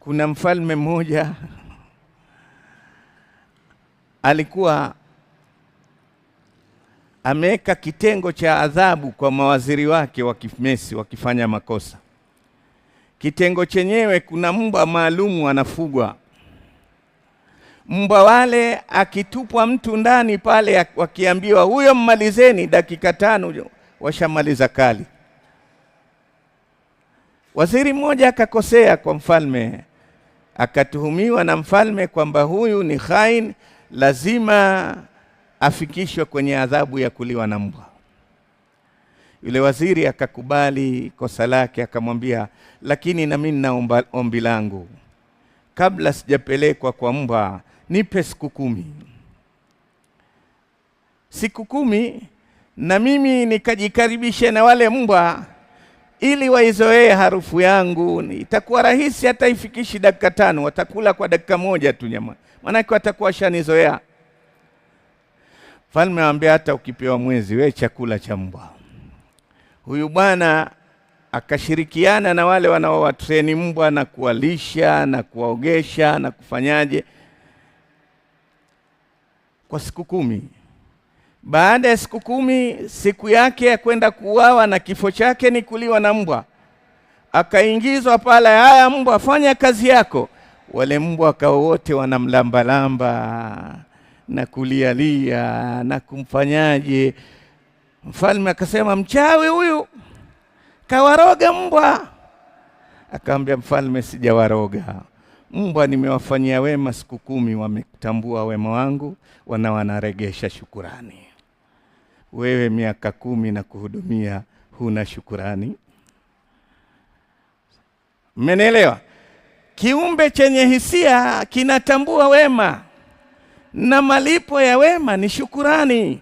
Kuna mfalme mmoja alikuwa ameweka kitengo cha adhabu kwa mawaziri wake wa Kimesi wakifanya makosa. Kitengo chenyewe kuna mbwa maalumu anafugwa. Mbwa wale akitupwa mtu ndani pale, wakiambiwa huyo mmalizeni, dakika 5 washamaliza kali. Waziri mmoja akakosea kwa mfalme, akatuhumiwa na mfalme kwamba huyu ni khain, lazima afikishwe kwenye adhabu ya kuliwa na mbwa. Yule waziri akakubali kosa lake, akamwambia, lakini na mimi nina ombi langu, kabla sijapelekwa kwa mbwa nipe siku 10. Siku 10 na mimi nikajikaribishe na wale mbwa ili waizoee harufu yangu. Itakuwa rahisi, hata ifikishi dakika 5, watakula kwa dakika 1 tu nyama, maana watakuwa shanizoea. Mfalme anambia, hata ukipewa mwezi we chakula cha mbwa. Huyu bwana akashirikiana na wale wanaowatreni mbwa na kuwalisha na kuwaogesha na kufanyaje kwa siku 10. Baada ya siku 10, siku yake ya kwenda kuuawa na kifo chake ni kuliwa na mbwa. Akaingizwa pale, haya mbwa, fanya kazi yako. Wale mbwa kao wote wanamlamba na kulialia na kumfanyaje. Mfalme akasema, mchawi huyu kawaroga mbwa. Akamwambia mfalme, sijawaroga mbwa, nimewafanyia wema siku 10, wametambua wema wangu, wanaregesha shukurani. Wewe miaka 10 na kuhudumia, huna shukurani. Mmenielewa? Kiumbe chenye hisia kinatambua wema, na malipo ya wema ni shukurani.